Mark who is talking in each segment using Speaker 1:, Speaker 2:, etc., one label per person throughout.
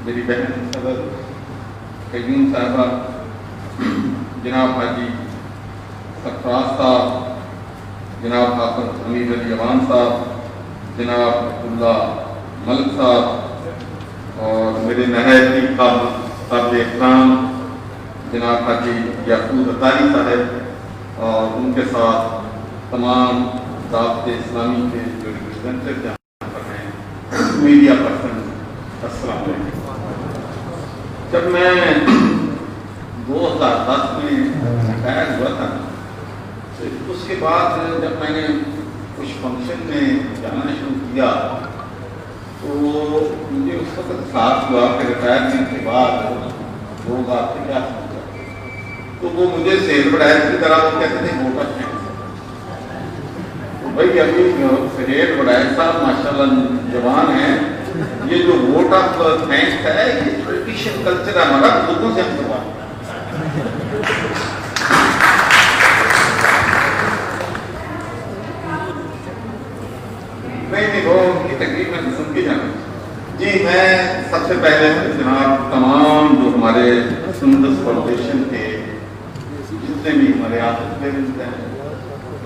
Speaker 1: میری بہن صدر قیوم صاحبہ، جناب حاجی سرفراز صاحب، جناب حافظ حمید علی عوان صاحب، جناب عبداللہ ملک صاحب، اور میرے نہایت قابل احترام جناب حاجی یعقوب اطاری صاحب، اور ان کے ساتھ تمام دعوت اسلامی کے جو ریپرزینٹیو یہاں پر ہیں، میڈیا پرسن، السلام علیکم۔ جب میں 2010 میں ریٹائر ہوا تھا، اس کے بعد جب میں نے کچھ فنکشن میں جانا شروع کیا تو مجھے اس وقت احساس ہوا کہ ریٹائرمنٹ کے بعد لوگ آپ سے کیا سمجھتے ہیں، تو وہ مجھے سیل بڑائر کی طرح وہ کہتے تھے ووٹ آف تھینکس۔ تو بھائی ابھی سہیل بڑائر صاحب ماشاءاللہ جوان ہیں، یہ جو ووٹ آف تھینکس ہے یہ ٹریڈیشن کلچر ہے ہمارا، بزرگوں سے ہم کروا نہیں وہ ان کی تقریب میں سن کے جانا۔ جی میں سب سے پہلے جناب تمام جو ہمارے سندس فاؤنڈیشن کے جتنے بھی ہمارے آفس بیرنز ہیں،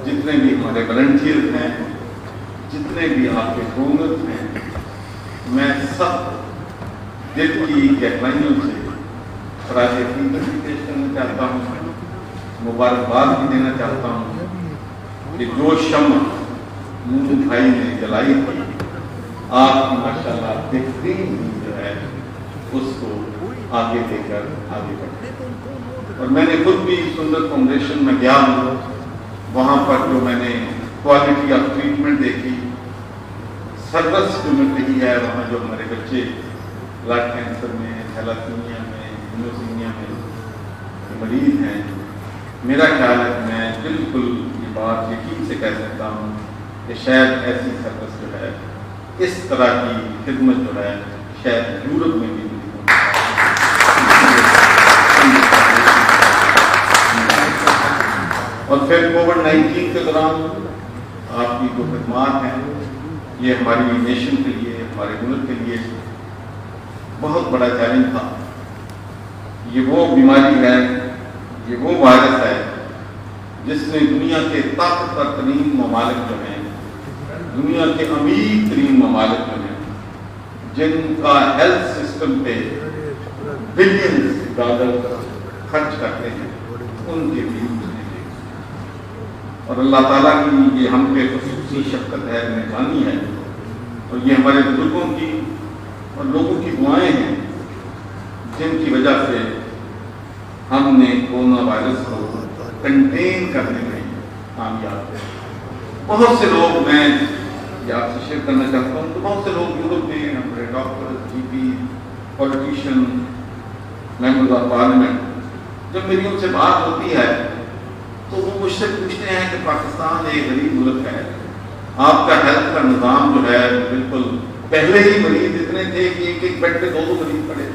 Speaker 1: جتنے بھی ہمارے والنٹیئرز ہیں، جتنے بھی آپ کے ڈونرز ہیں، میں سب دل کی گہرائیوں سے خراج عقیدت بھی پیش کرنا چاہتا ہوں، مبارکباد بھی دینا چاہتا ہوں کہ جو شمع مودود بھائی نے جلائی تھی، آپ کی ماشاءاللہ بہترین جو ہے اس کو آگے لے کر آگے بڑھے۔ اور میں نے خود بھی سندر فاؤنڈیشن میں گیا ہوں، وہاں پر جو میں نے کوالٹی آف ٹریٹمنٹ دیکھی، سروس جو مل رہی ہے وہاں، جو ہمارے بچے بلڈ کینسر میں، تھیلاسیمیا میں، ہیموسیمیا میں مریض ہیں، میرا خیال ہے کہ میں بالکل یہ بات یقین سے کہہ سکتا ہوں کہ شاید ایسی سروس جو ہے، اس طرح کی خدمت جو ہے شاید یورپ میں بھی نہیں ہوتی۔ اور پھر کووڈ-19 کے دوران آپ کی جو خدمات ہیں، یہ ہماری نیشن کے لیے، ہمارے ملک کے لیے بہت بڑا چیلنج تھا۔ یہ وہ بیماری ہے، یہ وہ وائرس ہے جس نے دنیا کے طاقتور ترین ممالک جو ہیں، دنیا کے امیر ترین ممالک جو ہیں، جن کا ہیلتھ سسٹم پہ بلینز ڈالر خرچ کرتے ہیں، ان کے بھی اور اللہ تعالیٰ کی یہ ہم پہ خصوصی شفقت ہے، مہربانی ہے، اور یہ ہمارے بزرگوں کی اور لوگوں کی دعائیں ہیں جن کی وجہ سے ہم نے کورونا وائرس کو کنٹین کرنے میں کامیاب ہوئے۔ بہت سے لوگ، میں یہ آپ سے شیئر کرنا چاہتا ہوں، تو بہت سے لوگ یورپ میں ہمارے doctor, G P, politician, members of parliament, جب میری ان سے بات ہوتی ہے تو وہ مجھ سے پوچھتے ہیں کہ پاکستان ایک غریب ملک ہے، آپ کا ہیلتھ کا نظام جو ہے بالکل، پہلے ہی مریض اتنے تھے کہ ایک ایک بیڈ پہ 2 مریض پڑے،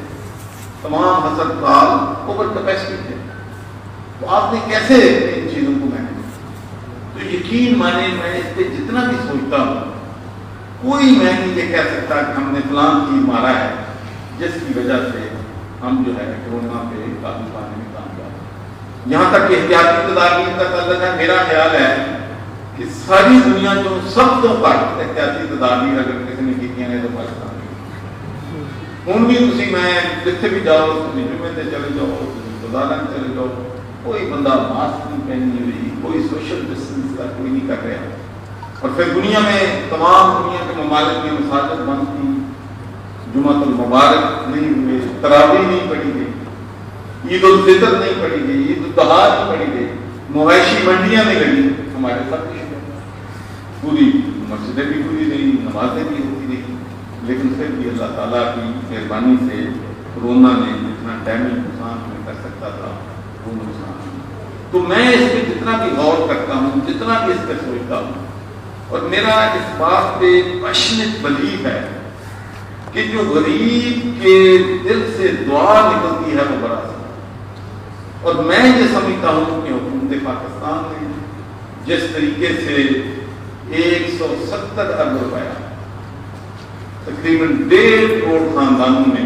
Speaker 1: تمام ہسپتال اوور کیپیسٹی تھے، تو آپ نے کیسے ان چیزوں کو مینیج؟ تو یقین مانے میں اس پہ جتنا بھی سوچتا ہوں، کوئی میں نہیں یہ کہہ سکتا کہ ہم نے فلاں چیز مارا ہے جس کی وجہ سے ہم جو ہے کورونا پہ قابو پانے میں کامیاب۔ یہاں تک کہ احتیاطی تدابیر کا تعلق ہے، میرا خیال ہے کہ ساری دنیا جو سب تو گھٹ احتیاطی تدابیر اگر کسی نے کی ہیں تو پاکستان ہوں بھی تھی، میں جتنے بھی جاؤ، جمعے سے چلے جاؤ، گزارا چلے جاؤ، کوئی بندہ ماسک نہیں پہنی ہوئی، کوئی سوشل ڈسٹینس کا کوئی نہیں کر رہا۔ اور پھر دنیا میں تمام دنیا کے ممالک میں مساجد بند تھی، جمعۃ المبارک نہیں ہوئے، تراویح نہیں پڑھی گئی، عید الفطر نہیں پڑھی گئی، عید الاضحیٰ نہیں پڑھی گئی، مویشی منڈیاں نہیں لگی، ہمارے سب کچھ پوری مسجدیں بھی پوری رہی، نمازیں بھی ہوتی رہی، لیکن پھر بھی اللہ تعالیٰ کی مہربانی سے کورونا نے جتنا ڈیمیج نقصان ہمیں کر سکتا تھا وہ نقصان۔ تو میں اس پہ جتنا بھی غور کرتا ہوں، جتنا بھی اس پہ سوچتا ہوں، اور میرا اس بات پہ پیشنیٹ بلیف ہے کہ جو غریب کے دل سے دعا نکلتی ہے وہ بڑا سب۔ اور میں یہ سمجھتا ہوں کہ حکومت پاکستان نے جس طریقے سے 170 ارب روپیہ تقریباً 1.5 کروڑ خاندانوں میں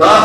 Speaker 1: 10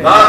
Speaker 1: 10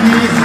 Speaker 1: 20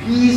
Speaker 1: 20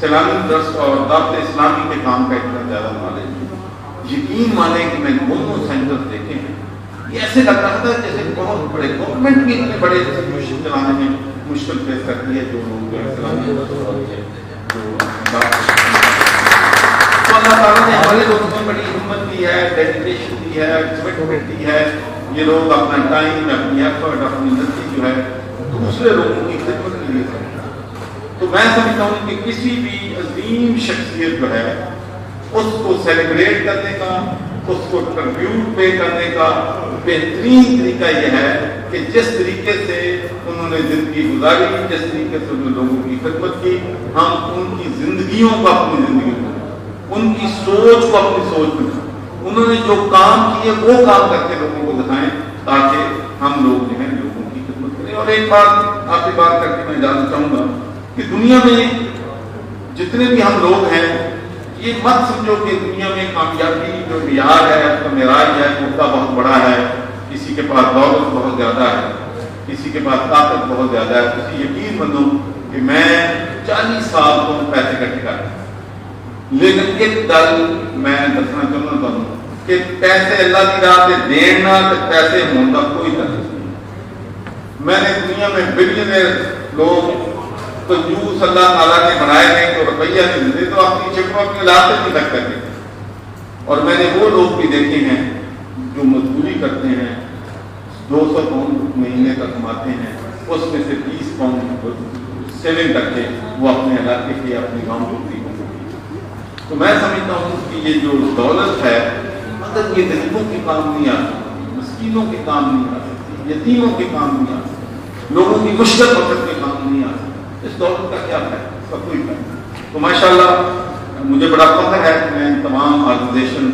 Speaker 1: سیلانی ٹرسٹ اور دعوت اسلامی کے کام کا اتنا زیادہ نالج ہے. یقین مانیں کہ میں دونوں سینٹر دیکھے ہیں، یہ ایسے لگ رہا تھا جیسے بہت بڑے گورنمنٹ بھی اتنے بڑے انسٹیٹیوشن چلانے میں مشکل فیس کرتی ہے. جو لوگ اسلامی تو اللہ تعالیٰ نے ہمارے لوگوں میں بڑی ہمت دی ہے، ڈیڈیکیشن دی ہے، کمٹمنٹ دی ہے. یہ لوگ اپنا ٹائم، اپنی ایفرٹ، اپنی انرجی جو ہے دوسرے لوگوں کی خدمت کے لیے کرتے ہیں. تو میں سمجھتا ہوں کہ کسی بھی عظیم شخصیت جو ہے اس کو سیلیبریٹ کرنے کا، اس کو ٹربیوٹ پے کرنے کا بہترین طریقہ یہ ہے کہ جس طریقے سے انہوں نے زندگی گزاری، جس طریقے سے انہوں نے لوگوں کی خدمت کی، ہم ان کی زندگیوں کو اپنی زندگی میں، ان کی سوچ کو اپنی سوچ میں، انہوں نے جو کام کیے وہ کام کر کے لوگوں کو دکھائیں تاکہ ہم لوگ جو ہیں لوگوں کی خدمت کریں. اور ایک بات آپ سے بات کر کے میں جاننا چاہوں گا کہ دنیا میں جتنے بھی ہم لوگ ہیں، یہ مت سمجھو کہ دنیا میں کامیابی جو معیار ہے، اس کا معراج ہے، مدعا بہت بڑا ہے. کسی کے پاس دولت بہت زیادہ ہے، کسی کے پاس طاقت بہت زیادہ ہے. کسی یقین مانو کہ میں 40 سال تو پیسے اکٹھے کر رہا ہوں، لیکن ایک گل میں دسنا چاہتا ہوں کہ پیسے اللہ کی راہ سے دینا پیسے ہونے کا کوئی طریقہ نہیں. میں نے دنیا میں بلینئر لوگ کنجوس اللہ تعالیٰ نے بنائے ہیں تو روپیہ نہیں دیتے تو اپنی چکو اپنے علاقے نہیں لگ کرتے. اور میں نے وہ لوگ بھی دیکھے ہیں جو مزدوری کرتے ہیں، 200 پاؤنڈ مہینے کا کماتے ہیں، اس میں سے 30 پاؤنڈ سیونگ کر کے وہ اپنے علاقے کے، اپنے گاؤں کو دی. تو میں سمجھتا ہوں کہ یہ جو دولت ہے اگر یہ غریبوں کے کام نہیں آتی، مسکینوں کے کام نہیں آ سکتی، یتیموں کے کام نہیں آ سکتی، لوگوں کی مشکل وقت کے کام نہیں آ سکتی، اس دولت کا کیا فائدہ؟ اس کا کوئی فائدہ. تو ماشاءاللہ مجھے بڑا فخر ہے کہ میں تمام آرگنائزیشن،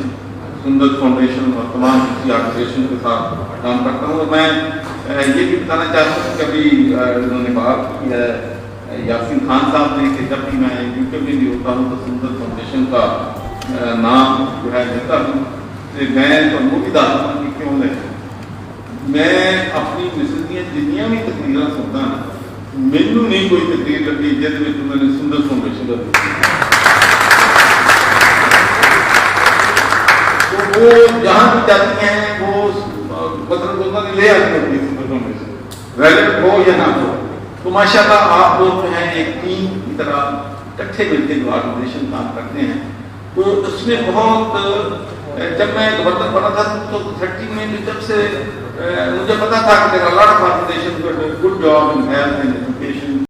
Speaker 1: سندر فاؤنڈیشن اور تمام کسی آرگنائزیشن کے ساتھ کام کرتا ہوں. اور میں یہ بھی بتانا چاہتا ہوں کہ ابھی انہوں نے بات کی ہے یاسین خان صاحب نے کہ جب بھی میں یو کے میں بھی ہوتا ہوں تو سندر فاؤنڈیشن کا نام جو ہے لیتا ہوں. میں تو وہ بھی داخل ہوں کہ کیوں نہیں میں اپنی مسلمیں جنیاں بھی تقریریں سنتا نا، مینو نہیں کوئی تقریر لگی جس میں انہوں نے سندر فاؤنڈیشن کا تو وہ جہاں بھی جاتی ہیں وہ مطلب انہوں نے لے آتی ہوتی ہے سندر فاؤنڈیشن، ریلیٹ ہو یا نہ ہو. تو ماشاءاللہ آپ لوگ جو ہیں ایک ٹیم کی طرح اکٹھے مل کے جو آرگنائزیشن کام کرتے ہیں. تو اس میں بہت جب میں گورنر بنا تھا تو 30 میں جب سے مجھے پتا تھا کہ lot of organization good job in health